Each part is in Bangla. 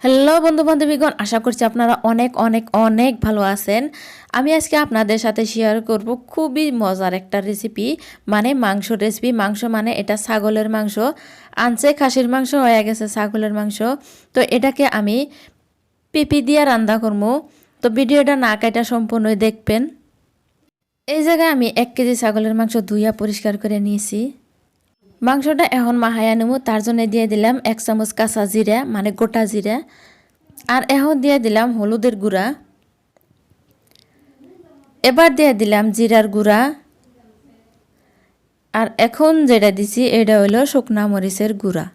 হ্যালো বন্ধু বান্ধবীগণ, আশা করছি আপনারা অনেক অনেক অনেক ভালো আছেন। আমি আজকে আপনাদের সাথে শেয়ার করব খুবই মজার একটা রেসিপি, মানে মাংস রেসিপি। মাংস মানে এটা ছাগলের মাংস আনছে, খাসির মাংস হয়ে গেছে ছাগলের মাংস। তো এটাকে আমি পেঁপে দিয়ে রান্না করবো। তো ভিডিওটা না কাটা সম্পূর্ণই দেখবেন। এই জায়গায় আমি 1 কেজি ছাগলের মাংস ধুইয়া পরিষ্কার করে নিয়েছি। মাংসটা এখন মাহায়া নেব, তার জন্য দিয়ে দিলাম 1 চামচ কাঁচা জিরা, মানে গোটা জিরা। আর এখন দিয়ে দিলাম হলুদের গুঁড়া। এবার দিয়ে দিলাম জিরার গুঁড়া। আর এখন যেটা দিছি এটা হলো শুকনা মরিচের গুঁড়া।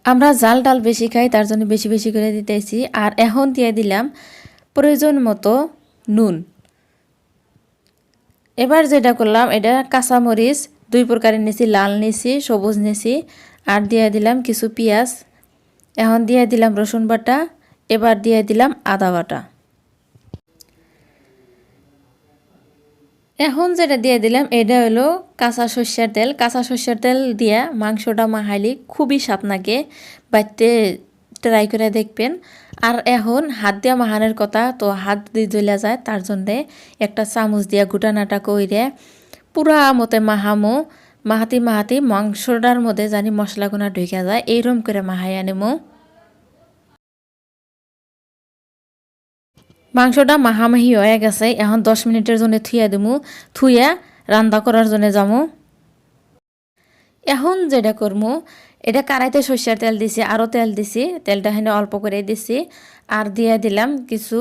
আমরা জাল ডাল বেশি খাই, তার জন্য বেশি বেশি করে দিতেছি। আর এখন দিয়ে দিলাম প্রয়োজন মতো নুন। এবার যেটা করলাম, এটা কাঁচা মরিচ 2 প্রকারের নিয়েছি, লাল নিয়েছি, সবুজ নিয়েছি। আর দিয়ে দিলাম কিছু পেঁয়াজ। এখন দিয়ে দিলাম রসুন বাটা। এবার দিয়ে দিলাম আদা বাটা। এখন যেটা দিয়ে দিলাম এটা হলো কাঁচা সর্ষের তেল। কাঁচা সর্ষের তেল দিয়ে মাংসটা মাখাইলে খুবই স্বাদ লাগে, বাড়িতে ট্রাই করে দেখবেন। আর এখন হাত দিয়ে মাখানোর কথা, তো হাত দিয়ে জ্বলে যায়, তার জন্যে একটা চামচ দিয়ে ঘুটানাটা কইরে পুরা মতে মাহামো। মাহাতি মাংসটার মধ্যে জানি মশলাগুনা ঢুকে যায়, এইরকম করে মাহাই আনিমো। মাংসটা মাহামাহি হয়ে গেছে, এখন 10 মিনিটের জন্য থুইয়া দিমু। থুইয়া রান্না করার জন্য যাবো। এখন যেটা করবো, এটা কারাইতে সর্ষের তেল দিছি, আরও তেল দিছি, তেলটা হেনে অল্প করে দিছি। আর দিয়ে দিলাম কিছু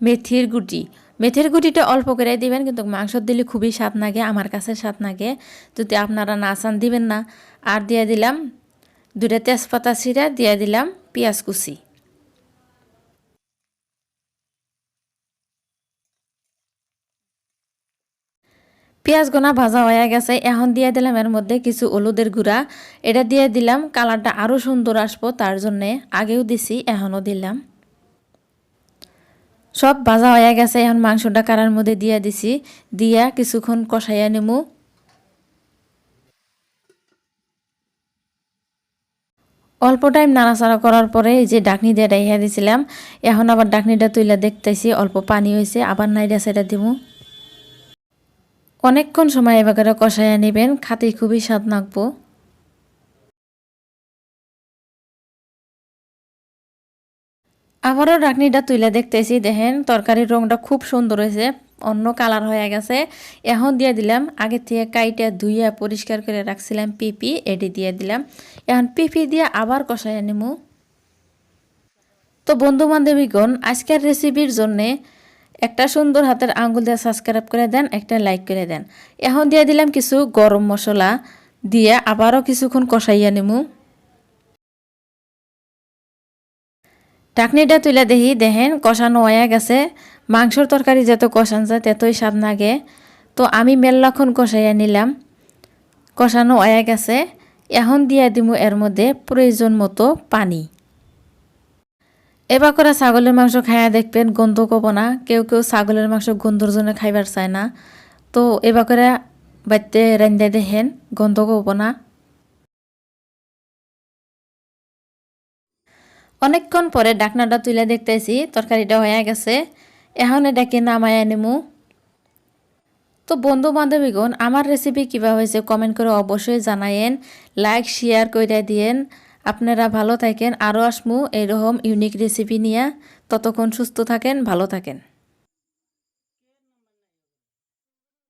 মেথির গুটি। মেথির গুটিটা অল্প করে দিবেন, কিন্তু মাংস দিলে খুবই স্বাদ লাগে, আমার কাছে স্বাদ লাগে। যদি আপনারা না চান দিবেন না। আর দিয়ে দিলাম 2টা তেজপাতা ছিঁড়া, দিয়ে দিলাম পেঁয়াজ কুচি। পেঁয়াজ গোনা ভাজা হয়ে গেছে, এখন দিয়ে দিলাম এর মধ্যে কিছু হলুদের গুঁড়া। এটা দিয়ে দিলাম কালারটা আরও সুন্দর আসবো, তার জন্যে আগেও দিছি, এখনও দিলাম। সব ভাজা হয়ে গেছে, এখন মাংসটা কারার মধ্যে দিয়ে দিছি, দিয়া কিছুক্ষণ কষাইয়া নেমু। অল্প টাইম নাড়াচাড়া করার পরে এই যে ডাকনি দিয়ে ডাইয়া দিছিলাম, এখন আবার ডাকনিটা তুইলা দেখতেছি অল্প পানি হয়েছে, আবার নাইড়া সেটা দিমু। অনেকক্ষণ সময় এভাবে কষাইয়া নেবেন, খাতে খুবই স্বাদ লাগবো। আবারও ঢাকনিটা তুলে দেখতেছি, দেখেন তরকারির রংটা খুব সুন্দর হয়েছে, অন্য কালার হয়ে গেছে। এখন দিয়ে দিলাম আগে থেকে কাইটা ধুইয়া পরিষ্কার করে রাখছিলাম পেঁপে, এটি দিয়ে দিলাম। এখন পেঁপে দিয়ে আবার কষাইয়া নিমু। তো বন্ধু বান্ধবীগণ, আজকের রেসিপির জন্যে একটা সুন্দর হাতের আঙ্গুল দিয়ে সাবস্ক্রাইব করে দেন, একটা লাইক করে দেন। এখন দিয়ে দিলাম কিছু গরম মশলা, দিয়ে আবারও কিছুক্ষণ কষাইয়া নিমু। ঢাকনিটা তুলে দেখি, দেখেন কষানো হয়ে গেছে। মাংসর তরকারি যত কষান যায় ততই স্বাদ লাগে। তো আমি মেল্লাক্ষণ কষাইয়া নিলাম, কষানো হয়ে গেছে। এখন দিয়ে দিমু এর মধ্যে প্রয়োজন মতো পানি। এবার করে ছাগলের মাংস খাইয়া দেখবেন, গন্ধ কব না। কেউ কেউ ছাগলের মাংস গন্ধর জন্য খাইবার চায় না, তো এবার করে বাড়িতে রান্ধা দেখেন, গন্ধ কব না। অনেকক্ষণ পরে ঢাকনাটা তুলে দেখতেছি তরকারিটা হয়ে গেছে। এখন এটাকে নামায় নেমু। তো বন্ধু বান্ধবীগণ, আমার রেসিপি কীভাবে হয়েছে কমেন্ট করে অবশ্যই জানায়েন, লাইক শেয়ার করে দিয়েন। আপনারা ভালো থাকেন, আরও আসমু এরকম ইউনিক রেসিপি নিয়ে। ততক্ষণ সুস্থ থাকেন, ভালো থাকেন।